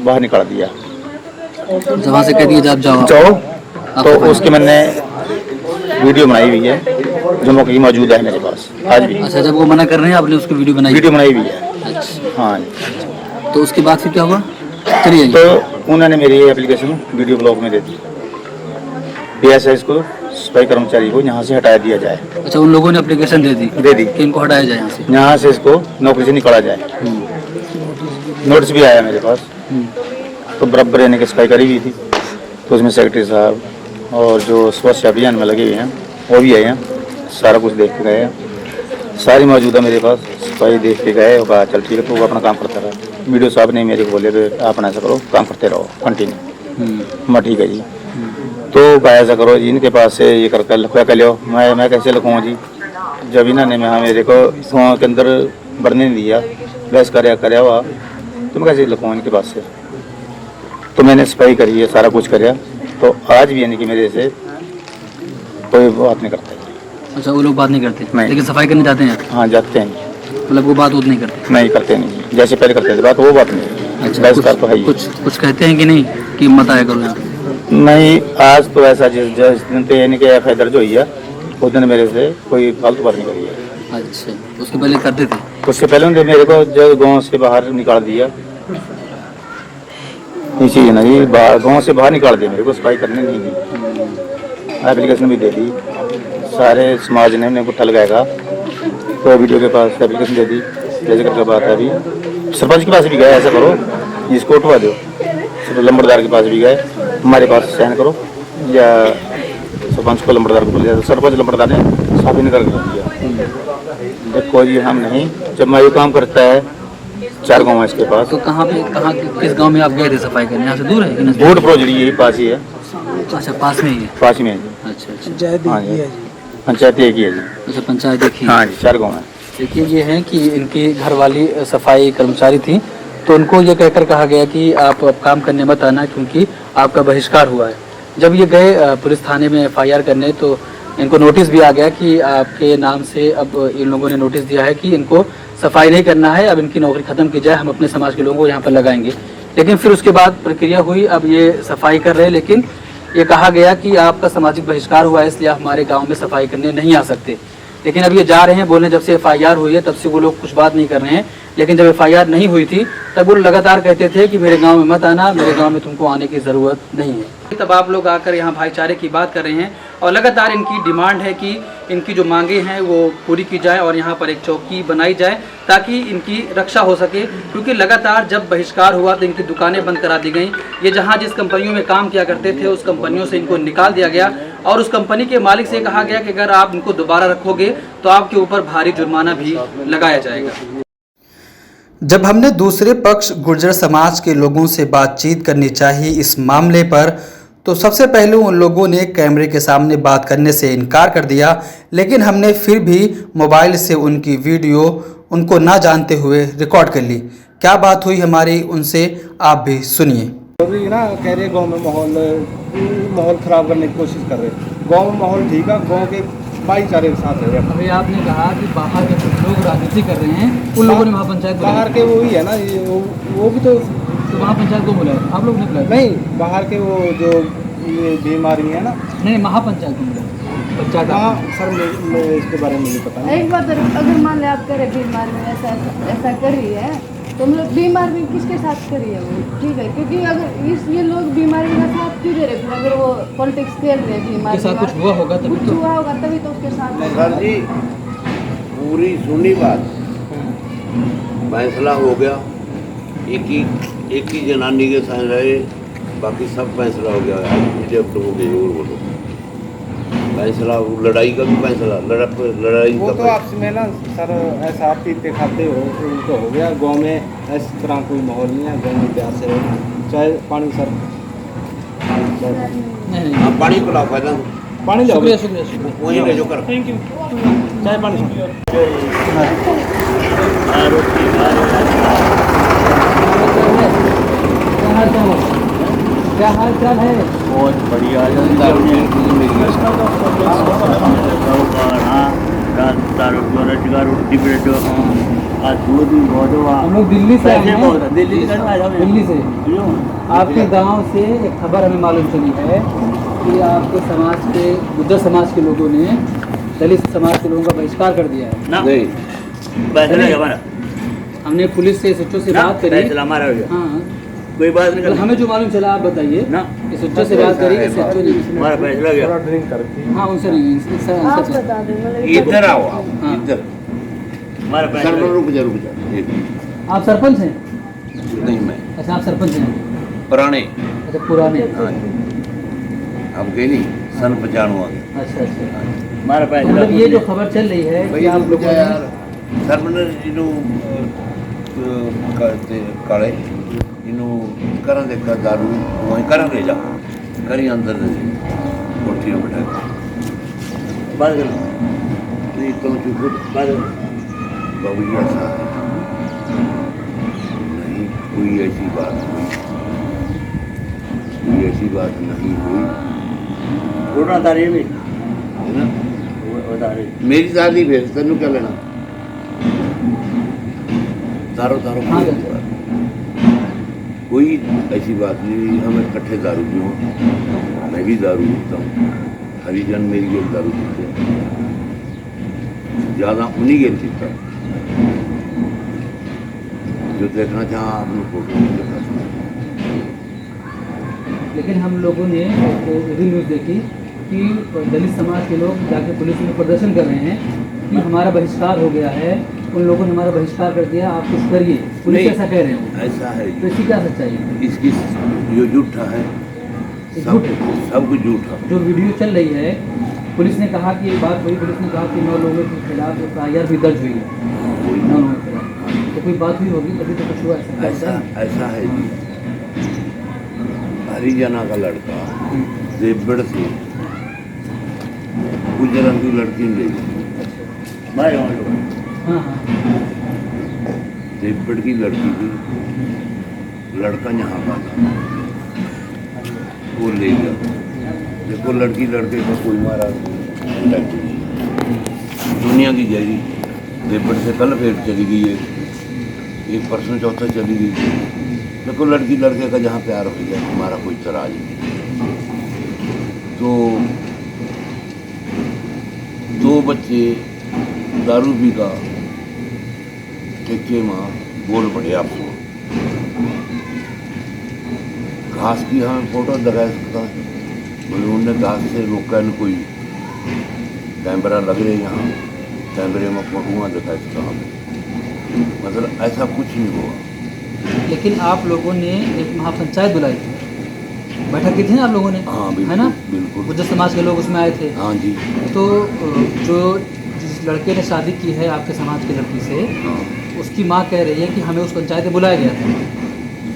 बाहर निकाल दिया, वहाँ से कह दिया जाओ। तो उसकी मैंने वीडियो बनाई हुई है जो मौके मौजूद है मेरे पास आज भी। अच्छा, जब वो मना कर रहे हैं आपने उसकी वीडियो बनाई? वीडियो बनाई हुई है। अच्छा, हाँ, तो उसके बाद फिर क्या हुआ? चलिए। तो उन्होंने मेरी एप्लीकेशन वीडियो ब्लॉग में दे दी, PSI को सफाई कर्मचारी को यहाँ से हटा दिया जाए। अच्छा, उन लोगों ने एप्लीकेशन दे दी कि इनको हटाया जाए यहाँ से इसको नौकरी से निकाला जाए। नोटिस भी आया मेरे पास, तो बराबर यानी कि सफाई करी हुई थी, तो उसमें सेक्रेटरी साहब और जो स्वच्छ अभियान में लगे हुए हैं वो भी आए हैं, सारा कुछ देख के गए हैं, सारी मौजूदा मेरे पास सफाई देख के गए और कहा चल ठीक है, तो वो अपना काम करता रहा। वीडियो साहब ने मेरे को बोले कि आप ऐसा करो, काम करते रहो कंटिन्यू। मैं ठीक है जी, तो ऐसा करो जी, इनके पास से ये करके लिखवा कर लो। मैं कैसे लिखूँगा जी, जब इन्होंने मैं मेरे को गाँव के अंदर बढ़ने नहीं दिया, बहस कराया हुआ, तो मैं कैसे लिखूँगा इनके पास से? तो मैंने सफाई करी है, सारा कुछ कराया, तो आज भी यानी कि मेरे से कोई बात नहीं करता है। अच्छा, वो लोग बात नहीं करते? नहीं। लेकिन सफाई करने जाते हैं? हाँ, जाते हैं, मतलब वो बात नहीं करते? नहीं करते, नहीं जैसे पहले करते थे बात, वो बात नहीं। अच्छा, बहस तो है ही। कुछ कहते हैं कि नहीं कि मत आया करो यहाँ? नहीं, आज तो ऐसा जिस दिन पे यानी कि FIR दर्ज हुई है उस दिन मेरे से कोई फालतू बात नहीं करी है। अच्छा, उसके पहले करते थे? उससे पहले उन्होंने मेरे को जब गाँव से बाहर निकाल दिया, इसी नहीं गाँव से बाहर निकाल दिया, मेरे को सफाई करने नहीं दी। एप्लीकेशन भी दे दी, सारे समाज ने उन्हें गुट्ठा लगाएगा, तो वीडियो के पास एप्लीकेशन दे दी, जैसे करके बात है। अभी सरपंच के पास भी गए, ऐसा करो जिसको उठवा दो, लंबरदार के पास भी गए, हमारे पास साइन करो, या सरपंच को लंबरदार को बोल दिया, सरपंच लंबरदार ने साफ ही नहीं करके दिया। देखो जी, हम नहीं, जब मैं ये काम करता है 4 गाँव है इसके पास। तो कहाँ किस गांव में आप गए थे सफाई करने? यहाँ से दूर है कि नजदीक? बोर्ड प्रोजरी यही पास ही है। अच्छा, पास में ही है? पास में है जी। अच्छा अच्छा, हाँ जी, पंचायत एक ही है जी। अच्छा, पंचायत एक ही? हाँ जी, 4 गाँव है। देखिए, ये है कि इनकी घरवाली सफाई कर्मचारी थी, तो उनको ये कहकर कहा गया कि आप अब काम करने मत आना क्योंकि आपका बहिष्कार हुआ है। जब ये गए पुलिस थाने में FIR करने, तो इनको नोटिस भी आ गया कि आपके नाम से अब इन लोगों ने नोटिस दिया है कि इनको सफाई नहीं करना है, अब इनकी नौकरी खत्म की जाए, हम अपने समाज के लोगों को यहाँ पर लगाएंगे। लेकिन फिर उसके बाद प्रक्रिया हुई, अब ये सफाई कर रहे हैं, लेकिन ये कहा गया कि आपका सामाजिक बहिष्कार हुआ है, इसलिए आप हमारे गाँव में सफाई करने नहीं आ सकते। लेकिन अब ये जा रहे हैं बोलने, जब से FIR हुई है तब से वो लोग कुछ बात नहीं कर रहे हैं। लेकिन जब FIR नहीं हुई थी तब वो लगातार कहते थे कि मेरे गांव में मत आना, मेरे गांव में तुमको आने की ज़रूरत नहीं है। तब आप लोग आकर यहाँ भाईचारे की बात कर रहे हैं और लगातार इनकी डिमांड है कि इनकी जो मांगे हैं वो पूरी की जाए और यहाँ पर एक चौकी बनाई जाए ताकि इनकी रक्षा हो सके, क्योंकि लगातार जब बहिष्कार हुआ तो इनकी दुकानें बंद करा दी गई। ये जहाँ जिस कंपनियों में काम किया करते थे उस कंपनियों से इनको निकाल दिया गया और उस कंपनी के मालिक से कहा गया कि अगर आप इनको दोबारा रखोगे तो आपके ऊपर भारी जुर्माना भी लगाया जाएगा। जब हमने दूसरे पक्ष गुर्जर समाज के लोगों से बातचीत करनी चाहिए इस मामले पर, तो सबसे पहले उन लोगों ने कैमरे के सामने बात करने से इनकार कर दिया, लेकिन हमने फिर भी मोबाइल से उनकी वीडियो उनको ना जानते हुए रिकॉर्ड कर ली। क्या बात हुई हमारी उनसे, आप भी सुनिए। अभी ना कह रहे गांव में माहौल खराब करने की कोशिश कर रहे। गांव में माहौल ठीक है, गांव के भाईचारे के साथ है। अभी आपने कहा कि बाहर के कुछ लोग राजनीति कर रहे हैं, उन लोगों ने महापंचायत बाहर के वो ही है ना, वो भी तो महापंचायत को बुलाया, आप लोग ने बुलाया नहीं, बाहर के वो जो ये बीमारी है ना, नहीं महापंचायत को बुलाया पंचायत। हाँ सर, मैं इसके बारे में नहीं पता। एक बात, अगर मान ले आप करे बीमार में ऐसा कर रही है तो मतलब बीमार में किसके साथ करी है वो, ठीक है, क्योंकि अगर ये लोग बीमारी का साथ क्यों दे रहे हैं? अगर वो पॉलिटिक्स खेल रहे हैं, बीमारी के साथ कुछ हुआ होगा तभी तो उसके साथ। सर जी पूरी सुनी बात, फैसला हो गया, एक ही जनानी के साथ रहे, बाकी सब फैसला हो गया। जब लोगों के जोर बोलो फैसला, लड़ाई का भी फैसला, लड़ाई वो का तो आपसे में ना सर ऐसा आप पीते खाते हो तो हो गया। गांव में इस तरह कोई माहौल नहीं है, गांव में प्यार से रहो। चाहे पानी सर, हाँ, पानी पिलाओ, फायदा पानी लाओ, शुक्रिया वहीं ले जो कर। Thank you. चाहे पानी क्या हाल चाल है? बहुत बढ़िया। हम लोग दिल्ली से आए हैं, दिल्ली से। आपके गांव से एक खबर हमें मालूम चली है कि आपके समाज के, गुर्जर समाज के लोगों ने दलित समाज के लोगों का बहिष्कार कर दिया है। नहीं, हमने पुलिस से, SHO से बात करी। हाँ, कोई बात नहीं, हमें जो मालूम चला आप बताइए ना। SHO से बात करी, SHO ने हमारा फैसला गया। हाँ उनसे नहीं, आप बता दें। इधर आओ, हाँ। इधर हमारा सर, रुक जा। आप सरपंच हैं? नहीं, मैं अच्छा आप सरपंच हैं, पुराने, अच्छा पुराने। अब गए नहीं, सन 95 अच्छा अच्छा। हमारा मतलब ये जो खबर चल रही है कि आप लोगों ने सर मैंने जिन्हों काले जिन्हों करा देखा दारू वहीं करा ले जा करी अंदर कोठियों बैठा बात कर नहीं तो चुप बात बाबू जी ऐसा नहीं, कोई ऐसी बात नहीं, कोई ऐसी बात नहीं हुई। कोरोना तारीख में है ना, मेरी दादी भेज तेन क्या लेना, तारो तारो कोई ऐसी बात नहीं। हम इकट्ठे दारू पियो, मैं भी दारू पीता हूँ, हरिजन मेरी गेल दारू पीते हैं, ज़्यादा उन्हीं गेल पीता हूँ। जो देखना चाहा आपने फोटो में देखा। लेकिन हम लोगों ने भी न्यूज़ देखी कि दलित समाज के लोग जाके पुलिस में प्रदर्शन कर रहे हैं कि हमारा बहिष्कार हो गया है, उन लोगों ने हमारा बहिष्कार कर दिया, आप कुछ करिए। पुलिस ऐसा कह रहे हैं, ऐसा है तो इसकी क्या सच्चाई है? इसकी जो झूठा है, सब कुछ झूठा। जो वीडियो चल रही है, पुलिस ने कहा कि बात हुई, पुलिस ने कहा कि 9 लोगों के खिलाफ FIR भी दर्ज हुई है, 9 लोगों के खिलाफ। तो कोई बात हुई होगी तभी तो कुछ हुआ। ऐसा है जी, हरियाणा का लड़का देवगढ़ से गुजरात की लड़की ले गई। हाँ हाँ, देवगढ़ की लड़की थी, लड़का यहाँ का था, वो ले गया। देखो लड़की लड़के को कोई मारा नहीं, दुनिया की जाएगी। देवगढ़ से कल फिर चली गई है, एक परसों चौथा चली गई। देखो लड़की लड़के का जहाँ प्यार हो गया, हमारा कोई तराज नहीं। तो 2 बच्चे दारू पी का टेके माँ बोल पड़े आपको घास की हाँ फोटो लगा सकता बोले उनने घास से रोका न कोई कैमरा लग रहे यहाँ कैमरे में फोटो दिखा सकता मतलब ऐसा कुछ नहीं हुआ। लेकिन आप लोगों ने एक महापंचायत बुलाई थी, बैठक की थी ना आप लोगों ने? हाँ है ना? बिल्कुल गुर्जर समाज के लोग उसमें आए थे। हाँ जी। तो जो जिस लड़के ने शादी की है आपके समाज की लड़की से, हाँ उसकी माँ कह रही है कि हमें उस पंचायत में बुलाया गया था,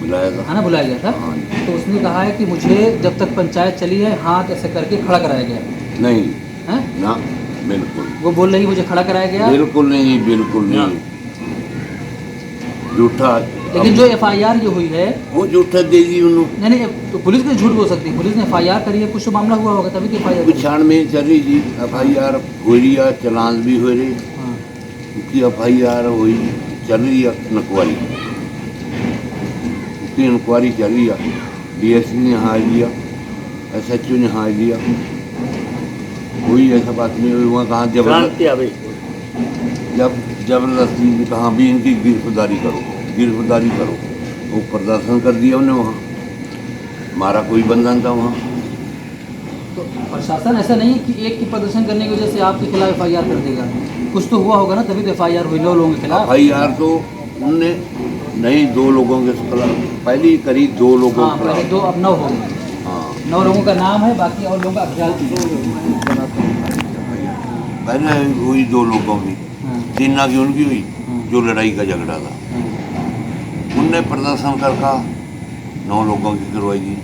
बुलाया था है ना? बुलाया गया था। हाँ जी। तो उसने कहा है कि मुझे जब तक पंचायत चली है हाथ ऐसे करके खड़ा कराया गया नहीं है। ना बिल्कुल वो बोल रही मुझे खड़ा कराया गया। बिल्कुल नहीं झूठा। लेकिन जो एफआईआर जो हुई है वो झूठा दे दी उन्होंने। नहीं तो पुलिस ने झूठ बोल सकती है। पुलिस ने एफआईआर करी है, कुछ तो मामला हुआ होगा तभी तो एफआईआर। कुछ छानबीन चल रही थी, एफआईआर हो रही है, चलान भी हो रही, हाँ। उसकी एफआईआर हुई चल रही है इंक्वायरी, उसकी इंक्वायरी चल रही है। डीएसपी ने हार लिया, एसएचओ ने हार लिया, कोई ऐसा बात नहीं हुई। वहाँ कहाँ जबरदस्ती कहाँ भी इनकी गिरफ्तारी करो वो प्रदर्शन कर दिया उन्हें वहाँ, हमारा कोई बंधन था वहाँ। तो प्रशासन ऐसा नहीं है कि एक की प्रदर्शन करने की वजह से आपके खिलाफ एफआईआर कर देगा, कुछ तो हुआ होगा ना तभी तो एफआईआर हुई 9 लोगों के खिलाफ। एफआईआर तो उनने नहीं 2 लोगों के खिलाफ पहले करी, 2 लोगों हाँ, के पहले खिलाफ। 2 अब 9 हो गए। हाँ 9 लोगों का नाम है, बाकी और लोगों का अख्तियार पहले हुई 2 लोगों की, 3 ना की उनकी हुई जो लड़ाई का झगड़ा था। उनने प्रदर्शन करके 9 लोगों की करवाई थी,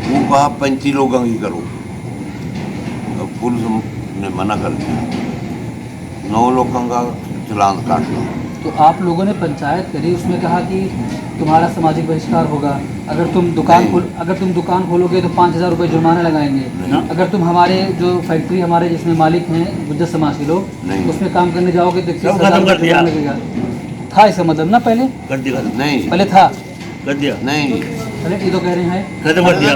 वो कहा 35 लोगों की करो, अब पुलिस ने मना कर दिया, 9 लोगों का चलान काटना। तो आप लोगों ने पंचायत करी, उसमें कहा कि तुम्हारा सामाजिक बहिष्कार होगा, अगर तुम दुकान खोलोगे तो 5,000 रुपये जुर्माना लगाएंगे, अगर तुम हमारे जो फैक्ट्री हमारे जिसमें मालिक हैं गुर्जर समाज के लोग, उसमें काम करने जाओगे तो 21,000 जुर्माना लगेगा। था इसका मतलब ना पहले कर दिया नहीं, पहले था कर दिया नहीं, पहले ये तो कह रहे हैं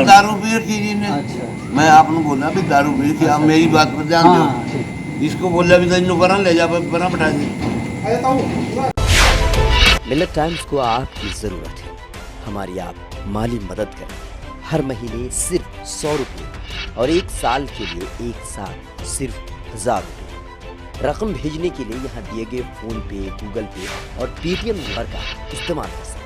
दारू पी थी ने। अच्छा मैं आपने बोला भी दारू पी थी, आप मेरी बात पर ध्यान हाँ दो। इसको बोला भी तो इनको बना ले जा, बना बैठा दे। मिलेट टाइम्स को आपकी ज़रूरत है, हमारी आप माली मदद करें। हर महीने सिर्फ 100 रुपये और 1 साल के लिए एक साथ सिर्फ 1000 रुपये। रकम भेजने के लिए यहाँ दिए गए फ़ोन पे, गूगल पे और पेटीएम नंबर का इस्तेमाल कर सकते हैं।